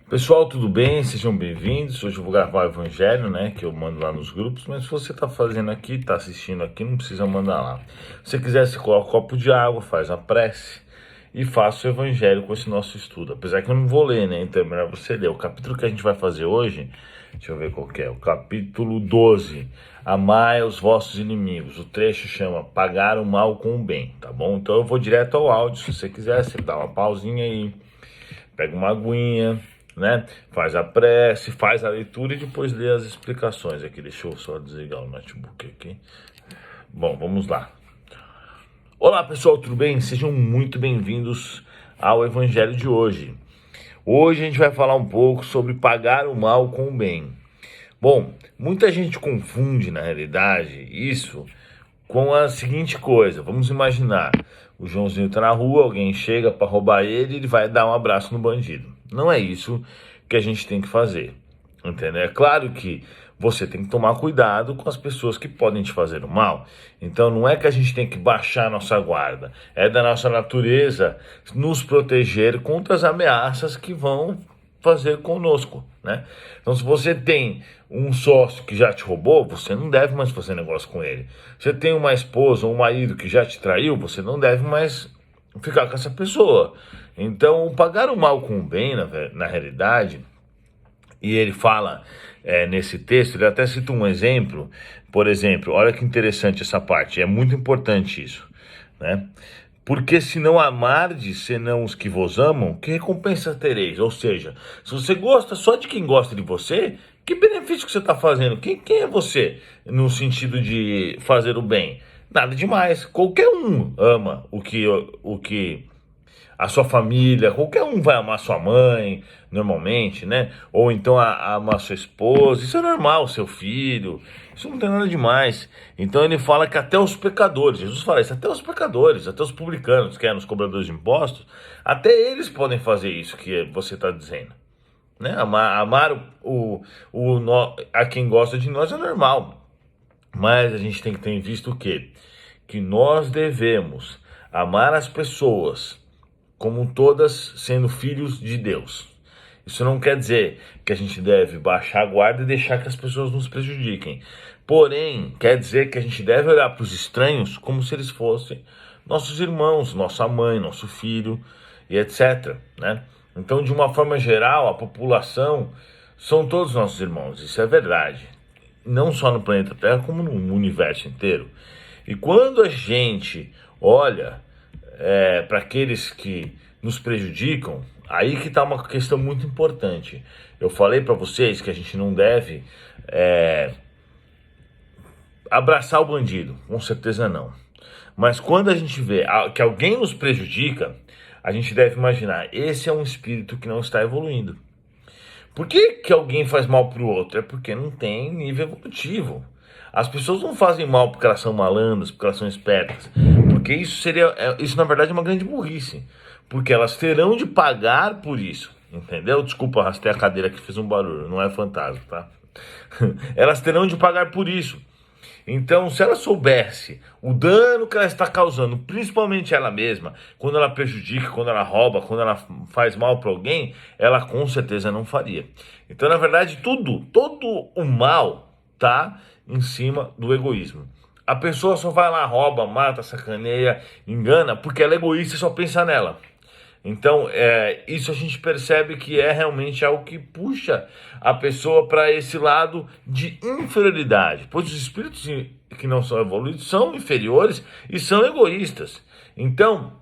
Pessoal, tudo bem? Sejam bem-vindos. Hoje eu vou gravar o Evangelho, né, que eu mando lá nos grupos, mas se você está fazendo aqui, está assistindo aqui, não precisa mandar lá. Se você quiser, você coloca um copo de água, faz a prece e faça o Evangelho com esse nosso estudo. Apesar que eu não vou ler, né, então é melhor você ler. O capítulo que a gente vai fazer hoje, deixa eu ver qual que é, o capítulo 12, Amai os vossos inimigos. O trecho chama Pagar o mal com o bem, tá bom? Então eu vou direto ao áudio, se você quiser, você dá uma pausinha aí, pega uma aguinha, né? Faz a prece, faz a leitura e depois lê as explicações aqui. Deixa eu só desligar o notebook aqui. Bom, vamos lá. Olá pessoal, tudo bem? Sejam muito bem-vindos ao Evangelho de hoje. Hoje a gente vai falar um pouco sobre pagar o mal com o bem. Bom, muita gente confunde na realidade isso com a seguinte coisa. Vamos imaginar, o Joãozinho tá na rua, alguém chega para roubar ele e ele vai dar um abraço no bandido. Não é isso que a gente tem que fazer, entendeu? É claro que você tem que tomar cuidado com as pessoas que podem te fazer o mal. Então não é que a gente tem que baixar nossa guarda, é da nossa natureza nos proteger contra as ameaças que vão fazer conosco, né? Então se você tem um sócio que já te roubou, você não deve mais fazer negócio com ele. Você tem uma esposa ou um marido que já te traiu, você não deve mais ficar com essa pessoa. Então, pagar o mal com o bem, na realidade, e ele fala nesse texto, ele até cita um exemplo, por exemplo, olha que interessante essa parte, é muito importante isso, né? Porque se não amardes, senão os que vos amam, que recompensa tereis? Ou seja, se você gosta só de quem gosta de você, que benefício que você está fazendo? Quem é você no sentido de fazer o bem? Nada demais. Qualquer um ama o que a sua família, qualquer um vai amar sua mãe, normalmente, né? Ou então amar sua esposa, isso é normal, seu filho, isso não tem nada demais. Então ele fala que até os pecadores, Jesus fala isso, até os pecadores, até os publicanos, que eram os cobradores de impostos, até eles podem fazer isso que você está dizendo. Né? Amar a quem gosta de nós é normal, mas a gente tem que ter em vista o quê? Que nós devemos amar as pessoas como todas sendo filhos de Deus. Isso não quer dizer que a gente deve baixar a guarda e deixar que as pessoas nos prejudiquem. Porém, quer dizer que a gente deve olhar para os estranhos como se eles fossem nossos irmãos, nossa mãe, nosso filho e etc, né? Então, de uma forma geral, a população são todos nossos irmãos, isso é verdade. Não só no planeta Terra, como no universo inteiro. E quando a gente olha para aqueles que nos prejudicam, aí que está uma questão muito importante. Eu falei para vocês que a gente não deve abraçar o bandido, com certeza não. Mas quando a gente vê que alguém nos prejudica, a gente deve imaginar, esse é um espírito que não está evoluindo. Por que alguém faz mal para o outro? É porque não tem nível evolutivo. As pessoas não fazem mal porque elas são malandras, porque elas são espertas. Porque isso na verdade é uma grande burrice. Porque elas terão de pagar por isso. Entendeu? Desculpa, arrastei a cadeira que fez um barulho. Não é fantasma, tá? Elas terão de pagar por isso. Então, se ela soubesse o dano que ela está causando, principalmente ela mesma, quando ela prejudica, quando ela rouba, quando ela faz mal para alguém, ela com certeza não faria. Então, na verdade, todo o mal tá em cima do egoísmo. A pessoa só vai lá, rouba, mata, sacaneia, engana, porque ela é egoísta e só pensa nela. Então, isso a gente percebe que é realmente algo que puxa a pessoa para esse lado de inferioridade, pois os espíritos que não são evoluídos são inferiores e são egoístas. Então,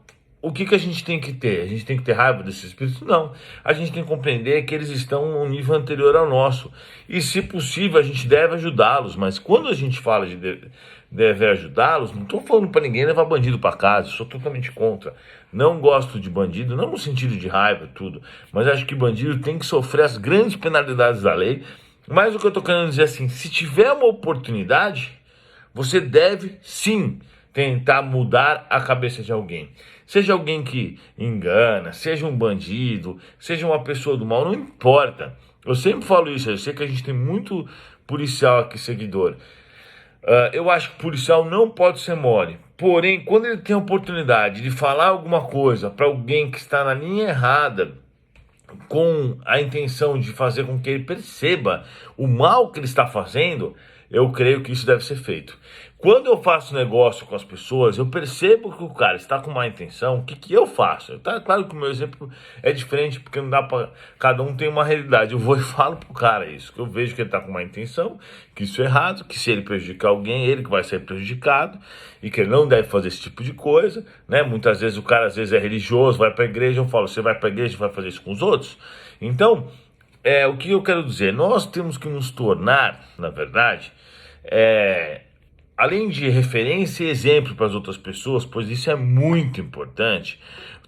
o que a gente tem que ter? A gente tem que ter raiva desses espíritos? Não. A gente tem que compreender que eles estão num nível anterior ao nosso. E, se possível, a gente deve ajudá-los. Mas quando a gente fala de deve ajudá-los, não estou falando para ninguém levar bandido para casa. Sou totalmente contra. Não gosto de bandido, não no sentido de raiva, tudo. Mas acho que bandido tem que sofrer as grandes penalidades da lei. Mas o que eu estou querendo dizer é assim, se tiver uma oportunidade, você deve, sim, tentar mudar a cabeça de alguém. Seja alguém que engana, seja um bandido, seja uma pessoa do mal, não importa. Eu sempre falo isso, eu sei que a gente tem muito policial aqui, seguidor. Eu acho que o policial não pode ser mole. Porém, quando ele tem a oportunidade de falar alguma coisa para alguém que está na linha errada, com a intenção de fazer com que ele perceba o mal que ele está fazendo, eu creio que isso deve ser feito. Quando eu faço negócio com as pessoas, eu percebo que o cara está com má intenção, o que eu faço? Tá claro que o meu exemplo é diferente, porque não dá para... Cada um tem uma realidade. Eu vou e falo pro cara isso, que eu vejo que ele está com má intenção, que isso é errado, que se ele prejudicar alguém, ele que vai ser prejudicado, e que ele não deve fazer esse tipo de coisa, né? Muitas vezes o cara às vezes é religioso, vai para a igreja, eu falo, você vai para a igreja e vai fazer isso com os outros? Então, o que eu quero dizer? Nós temos que nos tornar, na verdade, além de referência e exemplo para as outras pessoas, pois isso é muito importante,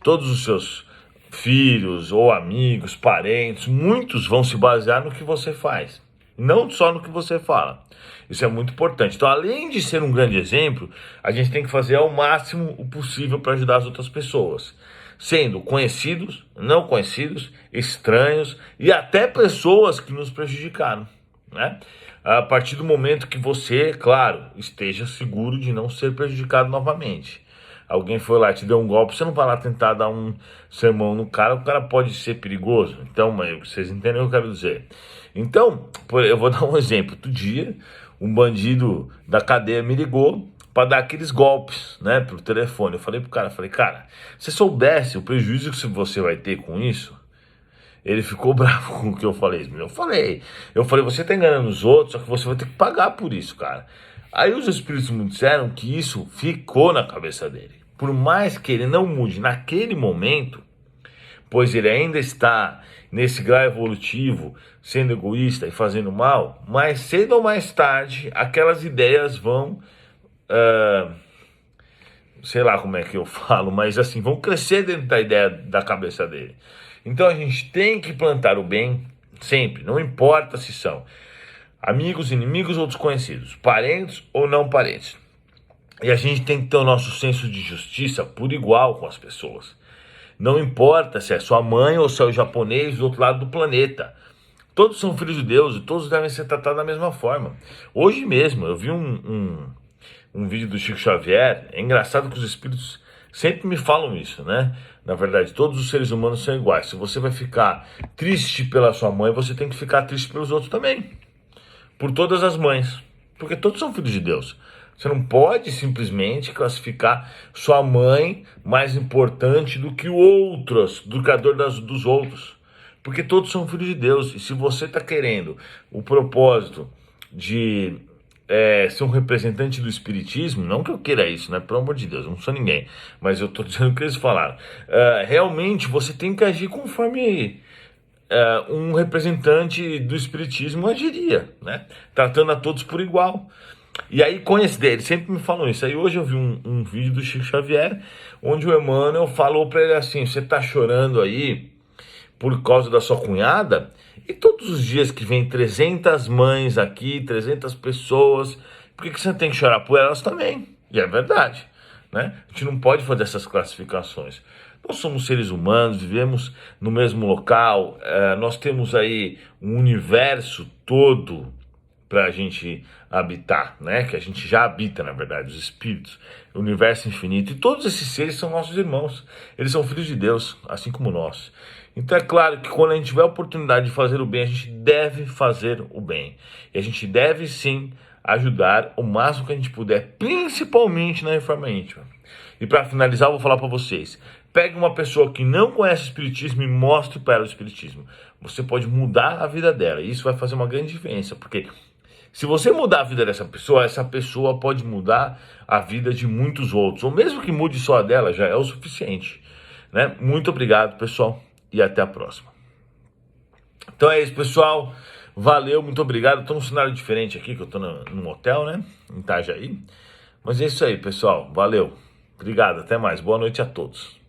todos os seus filhos ou amigos, parentes, muitos vão se basear no que você faz, não só no que você fala. Isso é muito importante. Então, além de ser um grande exemplo, a gente tem que fazer ao máximo o possível para ajudar as outras pessoas, sendo conhecidos, não conhecidos, estranhos e até pessoas que nos prejudicaram, né? A partir do momento que você, claro, esteja seguro de não ser prejudicado novamente. Alguém foi lá e te deu um golpe, você não vai lá tentar dar um sermão no cara, o cara pode ser perigoso. Então, vocês entendem o que eu quero dizer. Então, eu vou dar um exemplo. Outro dia, um bandido da cadeia me ligou para dar aqueles golpes, né, pelo telefone. Eu falei pro cara, cara, se soubesse o prejuízo que você vai ter com isso... Ele ficou bravo com o que eu falei. Eu falei, você tá enganando os outros, só que você vai ter que pagar por isso, cara. Aí os espíritos me disseram que isso ficou na cabeça dele. Por mais que ele não mude naquele momento, pois ele ainda está nesse grau evolutivo, sendo egoísta e fazendo mal, mais cedo ou mais tarde, aquelas ideias vão... sei lá como é que eu falo, mas assim, vão crescer dentro da ideia da cabeça dele. Então a gente tem que plantar o bem sempre, não importa se são amigos, inimigos ou desconhecidos, parentes ou não parentes. E a gente tem que ter o nosso senso de justiça por igual com as pessoas. Não importa se é sua mãe ou se é o japonês do outro lado do planeta. Todos são filhos de Deus e todos devem ser tratados da mesma forma. Hoje mesmo eu vi um vídeo do Chico Xavier. É engraçado que os espíritos sempre me falam isso, né? Na verdade, todos os seres humanos são iguais. Se você vai ficar triste pela sua mãe, você tem que ficar triste pelos outros também. Por todas as mães. Porque todos são filhos de Deus. Você não pode simplesmente classificar sua mãe mais importante do que outros, do criador dos outros. Porque todos são filhos de Deus. E se você está querendo o propósito de... ser um representante do espiritismo, não que eu queira isso, né? Pelo amor de Deus, eu não sou ninguém, mas eu tô dizendo o que eles falaram. Realmente você tem que agir conforme um representante do espiritismo agiria, né? Tratando a todos por igual. E aí, eles sempre me falam isso. Aí hoje eu vi um vídeo do Chico Xavier, onde o Emmanuel falou para ele assim: você tá chorando aí por causa da sua cunhada? E todos os dias que vem 300 mães aqui, 300 pessoas, por que você tem que chorar por elas também? E é verdade, né? A gente não pode fazer essas classificações. Nós somos seres humanos, vivemos no mesmo local, nós temos aí um universo todo para a gente habitar, né? Que a gente já habita, na verdade, os espíritos, o universo infinito. E todos esses seres são nossos irmãos. Eles são filhos de Deus, assim como nós. Então é claro que quando a gente tiver a oportunidade de fazer o bem, a gente deve fazer o bem. E a gente deve sim ajudar o máximo que a gente puder, principalmente na reforma íntima. E para finalizar, eu vou falar para vocês. Pegue uma pessoa que não conhece o espiritismo e mostre para ela o espiritismo. Você pode mudar a vida dela. E isso vai fazer uma grande diferença, porque se você mudar a vida dessa pessoa, essa pessoa pode mudar a vida de muitos outros. Ou mesmo que mude só a dela, já é o suficiente, né? Muito obrigado, pessoal. E até a próxima. Então é isso, pessoal. Valeu, muito obrigado. Estou num cenário diferente aqui, que eu estou num hotel, né? Em Itajaí. Mas é isso aí, pessoal. Valeu. Obrigado, até mais. Boa noite a todos.